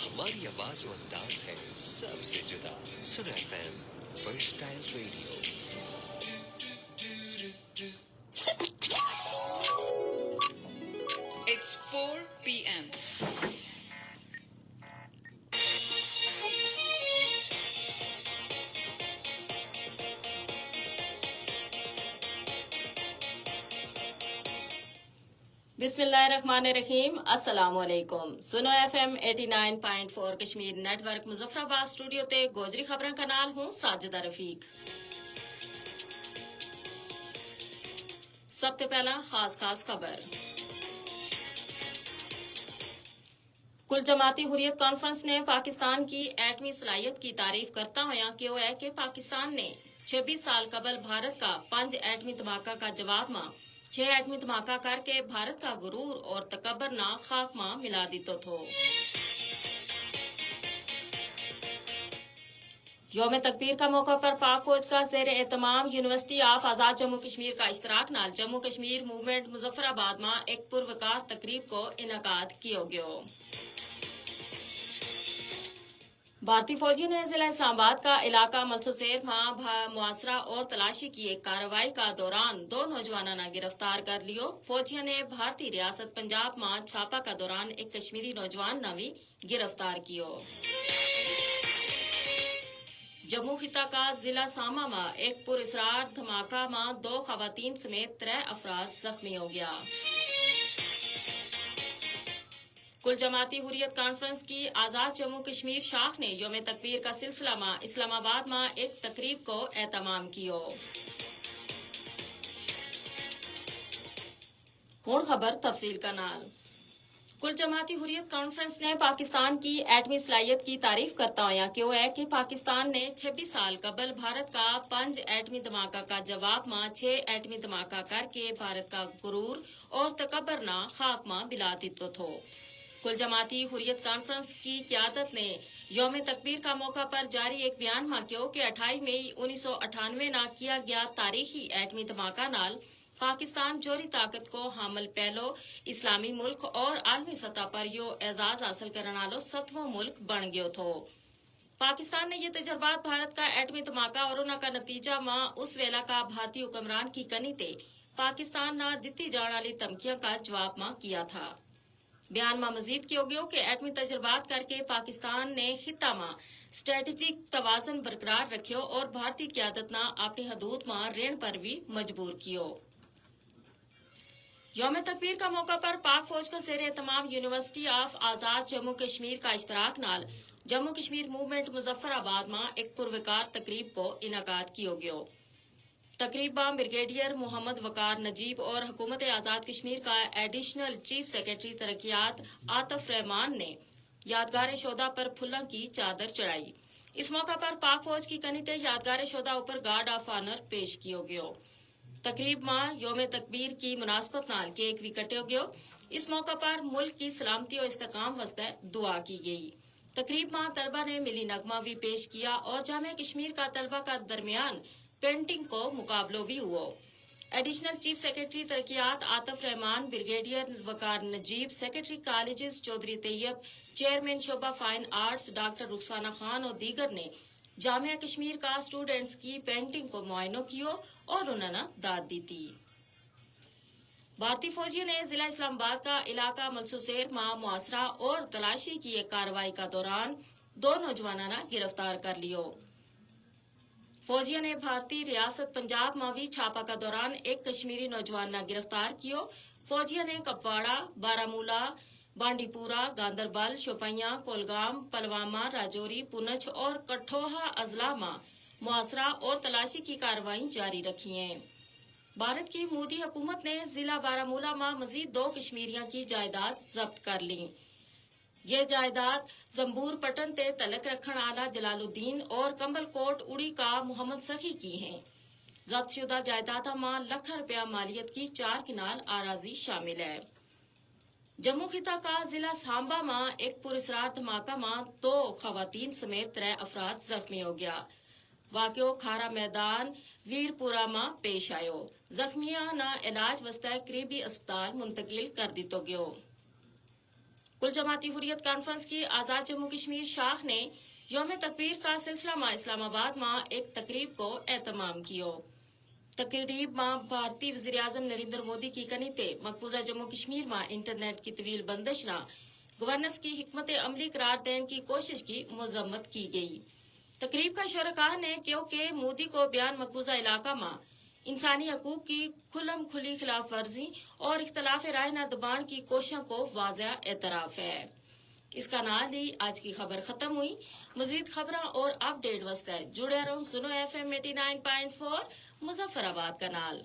ہماری آواز و انداز ہے سب سے جدا. سنو FM versatile radio. It's 4 p.m. بسم اللہ الرحمن الرحیم. السلام علیکم. سنو FM 89.4 Kashmir network Muzaffarabad studio تے گوجری خبراں کا نال ہوں ساجدہ رفیق. سب تے پہلا خاص خبر. کل جماعتی حریت کانفرنس نے پاکستان کی ایٹمی صلاحیت کی تعریف کرتا ہوا کہا ہے کہ پاکستان نے 26 سال قبل بھارت کا 5 ایٹمی دھماکہ کا جواب ماں 6 ایٹمی دھماکہ کر کے بھارت کا غرور اور تکبر نہ خاک ماں ملا دیتو تھو. یوم تکبیر کا موقع پر پاک فوج کا زیر اہتمام یونیورسٹی آف آزاد جموں کشمیر کا اشتراک نال جموں کشمیر موومنٹ مظفر آباد میں ایک پروکار تقریب کو انعقاد کیا گیا. بھارتی فوجی نے ضلع اسلام آباد کا علاقہ ملسوسیر میں محاصرہ اور تلاشی کی ایک کارروائی کا دوران 2 نوجوانوں نے گرفتار کر لیو. فوجیوں نے بھارتی ریاست پنجاب میں چھاپا کا دوران ایک کشمیری نوجوان نے بھی گرفتار کیو. جموں خطہ کا ضلع ساما میں ایک پراسرار دھماکہ میں 2 خواتین سمیت 3 افراد زخمی ہو گیا. کل جماعتی حریت کانفرنس کی آزاد جموں کشمیر شاخ نے یوم تکبیر کا سلسلہ میں اسلام آباد میں ایک تقریب کو اہتمام کیو. ہون خبر تفصیل کا نال. کل جماعتی حریت کانفرنس نے پاکستان کی ایٹمی صلاحیت کی تعریف کرتا ہوا کہا ہے کہ پاکستان نے 26 سال قبل بھارت کا 5 ایٹمی دھماکہ کا جواب میں 6 ایٹمی دھماکہ کر کے بھارت کا غرور اور تکبر نہ خاک میں ملا دیتو تھو. کل جماعتی حریت کانفرنس کی قیادت نے یوم تکبیر کا موقع پر جاری ایک بیان میں کہا کہ 28 مئی 1998 نہ کیا گیا تاریخی ایٹمی دھماکہ نال پاکستان جوہری طاقت کو حامل پہلو اسلامی ملک اور عالمی سطح پر یہ اعزاز حاصل کرنے والو 7واں ملک بن گیا تھو. پاکستان نے یہ تجربات بھارت کا ایٹمی دھماکہ اور انہاں کا نتیجہ ماں اس ویلا کا بھارتی حکمران کی کنی تے پاکستان نہ دتی جان والی دھمکیاں کا جواب ماں کیا تھا. بیان میں مزید کیا گیا کہ ایٹمی تجربات کر کے پاکستان نے خطہ میں اسٹریٹجک توازن برقرار رکھو اور بھارتی قیادت نہ اپنی حدود میں رہن پر بھی مجبور کیو. یوم تکبیر کا موقع پر پاک فوج کا زیر اہتمام یونیورسٹی آف آزاد جموں کشمیر کا اشتراک نال جموں کشمیر موومنٹ مظفر آباد میں ایک پروکار تقریب کو انعقاد کیا گیا. تقریب میں بریگیڈیئر محمد وقار نجیب اور حکومت آزاد کشمیر کا ایڈیشنل چیف سیکرٹری ترقیات عاطف رحمان نے یادگار شہدا پر پھلاں کی چادر چڑھائی. اس موقع پر پاک فوج کی کنی تے یادگار شہدا اوپر گارڈ آف آنر پیش کیا گیا. تقریب میں یوم تکبیر کی مناسبت نال کیک بھی کٹیا گیا. اس موقع پر ملک کی سلامتی اور استحکام واسطے دعا کی گئی. تقریب میں طلبہ نے ملی نغمہ بھی پیش کیا اور جامعہ کشمیر کا طلبہ کا درمیان پینٹنگ کو مقابلوں بھی ہوا. ایڈیشنل چیف سیکرٹری ترقیات Atif Rehman, brigadier Waqar Najeeb, secretary colleges Chaudhry Tayyab, chairman شعبہ fine arts doctor Rukhsana Khan اور دیگر نے جامعہ کشمیر کا اسٹوڈنٹس کی پینٹنگ کو معائنہ کیا اور انہوں نے داد دی تھی. بھارتی فوجیوں نے ضلع اسلام آباد کا علاقہ ملسوسیر میں محاصرہ اور تلاشی کی ایک کارروائی کا دوران 2 نوجوانوں نے گرفتار کر لیو. فوجیوں نے بھارتی ریاست پنجاب میں بھی چھاپا کا دوران ایک کشمیری نوجوان نے گرفتار کیو. فوجیوں نے کپواڑہ، بارامولہ، بانڈی پورہ، گاندربل، شوپیاں، کولگام، پلوامہ، راجوری، پونچھ اور کٹھوعہ اضلاع میں محاصرہ اور تلاشی کی کارروائیں جاری رکھی ہیں. بھارت کی مودی حکومت نے ضلع بارامولہ میں مزید 2 کشمیریوں کی جائیداد ضبط کر لی. یہ جائیداد زمبور پٹن تے تعلق رکھن والا جلال الدین اور کمبل کوٹ اڑی کا محمد سخی کی ہیں. ضبط شدہ جائیدادوں میں لاکھوں روپیہ مالیت کی 4 کنال اراضی شامل ہے. جموں خطہ کا ضلع سانبا میں ایک پراسرار دھماکہ میں 2 خواتین سمیت 3 افراد زخمی ہو گیا. واقعہ کھارا میدان ویرپورہ میں پیش آئیو. زخمیاں نہ علاج واسطے قریبی اسپتال منتقل کر دیتو گیو. کل جماعتی حریت کانفرنس کی آزاد جموں کشمیر شاخ نے یوم تکبیر کا سلسلہ میں اسلام آباد میں ایک تقریب کو اہتمام کیو تقریب میں بھارتی وزیر اعظم نریندر مودی کی کنیتے مقبوضہ جموں کشمیر میں انٹرنیٹ کی طویل بندش نہ گورننس کی حکمت عملی قرار دینے کی کوشش کی مذمت کی گئی. تقریب کا شرکاء نے کیونکہ مودی کو بیان مقبوضہ علاقہ میں انسانی حقوق کی کھلم کھلی خلاف ورزی اور اختلاف رائے نہ دبان کی کوششوں کو واضح اعتراف ہے. اس کا نال ہی آج کی خبر ختم ہوئی. مزید خبریں اور اپ ڈیٹ واسطے جڑے رہو سنو FM 89.4 مظفر آباد کا نال.